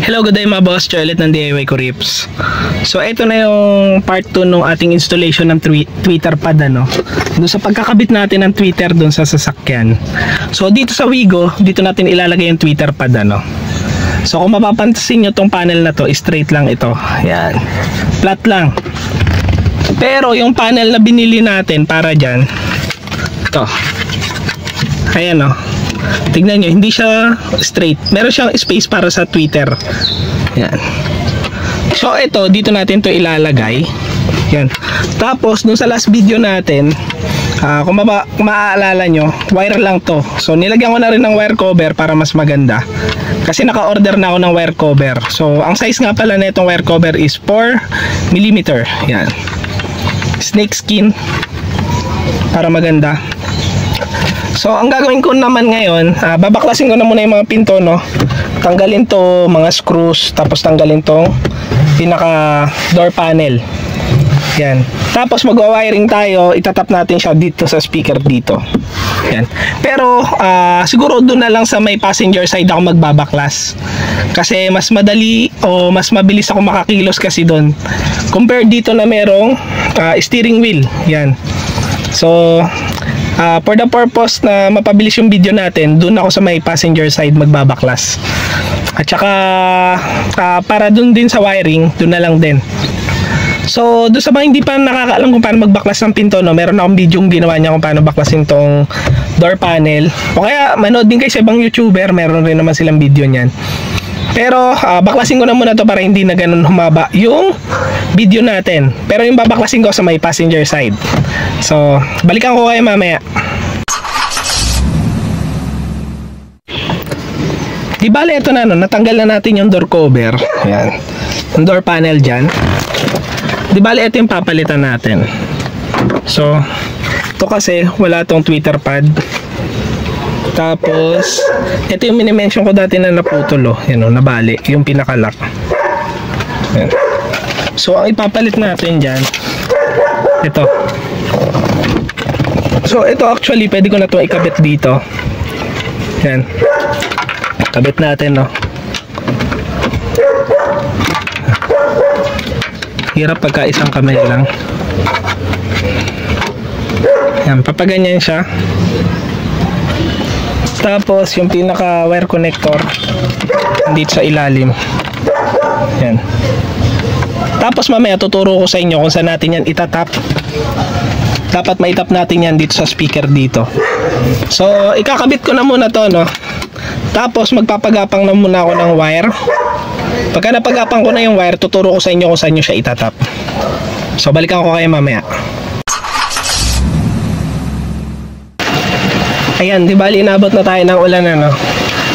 Hello, good day mga boss. Cholet ng DIY ko Rips. So ito na yung part 2 ng ating installation ng tweeter pad, ano. Doon sa pagkakabit natin ng tweeter doon sa sasakyan. So dito sa Wigo, dito natin ilalagay yung tweeter pad, ano. So kung mapapansin nyo tong panel na to, straight lang ito. Yan. Flat lang. Pero yung panel na binili natin para dyan, ito. Ayan, oh. Tignan nyo, hindi siya straight. Meron siyang space para sa tweeter. Yan. So ito, dito natin to ilalagay. Yan. Tapos dun sa last video natin, kung maaalala nyo, wire lang to. So nilagyan ko na rin ng wire cover para mas maganda. Kasi naka-order na ako ng wire cover. So ang size nga pala na itong wire cover is 4mm. Yan. Snake skin para maganda. So ang gagawin ko naman ngayon, babaklasin ko na muna yung mga pinto, no. Tanggalin to mga screws, tapos tanggalin tong pinaka door panel. Yan. Tapos magwa-wiring tayo, itatap natin siya dito sa speaker dito. Yan. Pero siguro doon na lang sa may passenger side ako magbabaklas. Kasi mas madali o mas mabilis ako makakilos kasi doon. Compare dito na merong steering wheel. Yan. So for the purpose na mapabilis yung video natin, doon ako sa may passenger side magbabaklas. At saka para doon din sa wiring, doon na lang din. So doon sa mga hindi pa nakakaalam kung paano magbaklas ng pinto, no, meron akong video yung ginawa niya kung paano baklasin tong door panel. O kaya manood din kayo sa ibang YouTuber, meron rin naman silang video niyan. Pero baklasin ko na muna to para hindi na ganun humaba yung video natin. Pero yung babaklasin ko sa may passenger side. So balikan ko kayo mamaya. Di bale ito na, no, natanggal na natin yung door cover. Yan. Yung door panel dyan. Di bale ito yung papalitan natin. So ito kasi wala tong tweeter pad. Tapos ito yung minimension ko dati na naputol, oh. Yan, oh, nabali yung pinakalock. Yan. So ang ipapalit natin dyan, ito. So ito actually pwede ko na ito ikabit dito. Yan. Kabit natin, no. Hirap pagka isang kamay lang. Yan, papaganyan siya. Tapos yung pinaka wire connector dito sa ilalim. Yan. Tapos mamaya tuturo ko sa inyo kung saan natin yan itatap. Dapat maitap natin yan dito sa speaker dito. So ikakabit ko na muna to, no. Tapos magpapagapang na muna ako ng wire. Pagka napagapang ko na yung wire, tuturo ko sa inyo kung saan nyo siya itatap. So balikan ko kayo mamaya. Ayan, di bali inabot na tayo ng ulan, ano.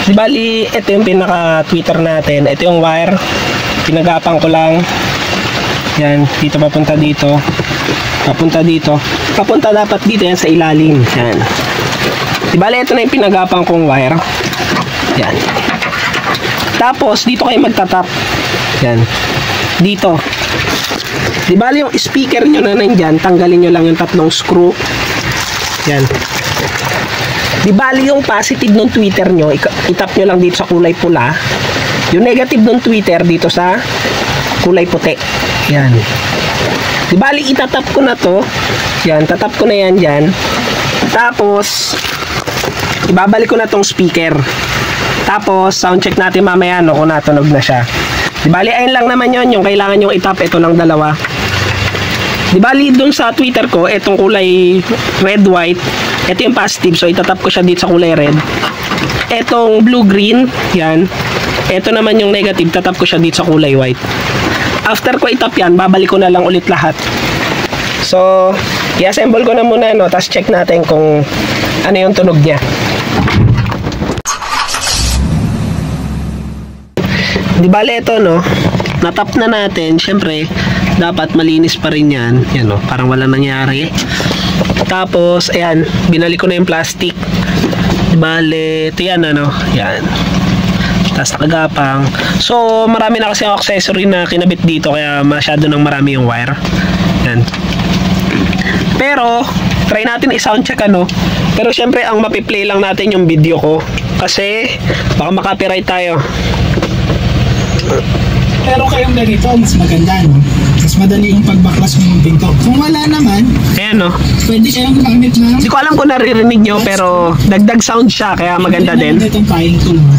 Di bali ito yung pinaka tweeter natin. Ito yung wire. Pinagapang ko lang. Yan, dito papunta dito. Papunta dito. Papunta dapat dito yan sa ilalim. Yan. Di bali ito na yung pinagapang kong wire. Yan. Tapos dito kayo magtatap. Yan. Dito. Di bali yung speaker nyo na nandyan, tanggalin nyo lang yung tatlong screw. Yan. Di bali yung positive ng tweeter nyo, itap nyo lang dito sa kulay pula. Yung negative ng tweeter dito sa kulay puti. Yan. Di bali itatap ko na to. Yan, tatap ko na yan dyan. Tapos ibabalik ko na tong speaker. Tapos sound check natin mamaya, no, kung natunog na siya. Di bali ayun lang naman yon, yung kailangan yung itap. Ito lang dalawa. Di bali dun sa tweeter ko, itong kulay red white, ito yung positive, so itatap ko siya dito sa kulay red. Etong blue green, yan. Ito naman yung negative, tatap ko siya dito sa kulay white. After ko itap yan, babalik ko na lang ulit lahat. So i-assemble ko na muna, no, tapos check natin kung ano yung tunog niya. Di bale ito, no, natap na natin. Syempre dapat malinis pa rin yan. Yan, no, parang wala nangyari. Tapos ayan, binalik ko na yung plastic. Di bale ito yan, ano, yan. Tapos nakagapang. So marami na kasi ang accessory na kinabit dito, kaya masyado nang marami yung wire. Yan. Pero try natin i-sound check, ano. Pero syempre ang mapi-play lang natin yung video ko kasi baka makapiright tayo. Pero kayong ganito, mas maganda, no? Mas madali yung pagbaklas ng pinto. Kung wala naman, Ayan, no? pwede kayong gumamit ng... Hindi ko alam kung naririnig nyo, pero dagdag sound siya, kaya maganda din. Itong flying tool, no?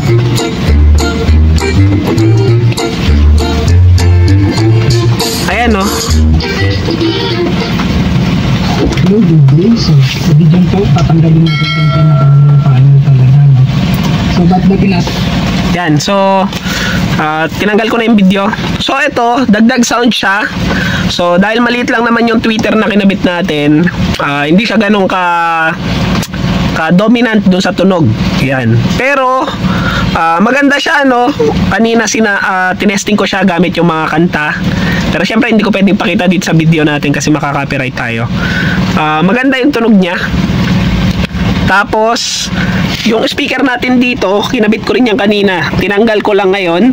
Ayan, no? Load yung blaze, eh. Sabi dyan po, tatanggalin natin yung pinaka-paano talaga, no? So, ba't ba Yan, so tinanggal ko na yung video. So ito, dagdag sound siya. So dahil maliit lang naman yung tweeter na kinabit natin, hindi siya ganun ka dominant doon sa tunog. Yan. Pero maganda siya, no? Kanina tinesting ko siya gamit yung mga kanta. Pero syempre hindi ko pwedeng pakita dito sa video natin kasi makaka-copyright tayo. Maganda yung tunog niya. Tapos yung speaker natin dito, kinabit ko rin yan kanina. Tinanggal ko lang ngayon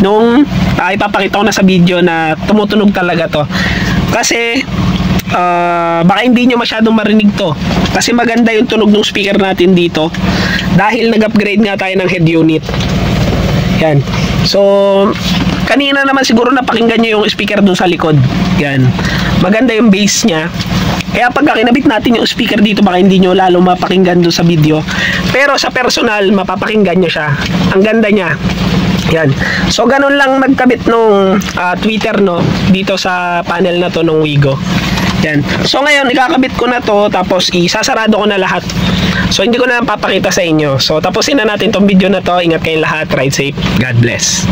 nung ipapakita ko na sa video na tumutunog talaga to. Kasi baka hindi nyo masyadong marinig to. Kasi maganda yung tunog ng speaker natin dito dahil nag-upgrade nga tayo ng head unit. Yan. So kanina naman siguro napakinggan nyo yung speaker dun sa likod. Yan. Maganda yung bass nya. Kaya pagka kinabit natin yung speaker dito, baka hindi nyo lalo mapakinggan doon sa video. Pero sa personal, mapapakinggan nyo siya. Ang ganda niya. Yan. So, ganun lang magkabit nung tweeter, no? Dito sa panel na to nung Wigo. Yan. So, ngayon, ikakabit ko na to, tapos isasarado ko na lahat. So, hindi ko na papakita sa inyo. So, tapusin na natin tong video na to. Ingat kayong lahat. Ride safe. God bless.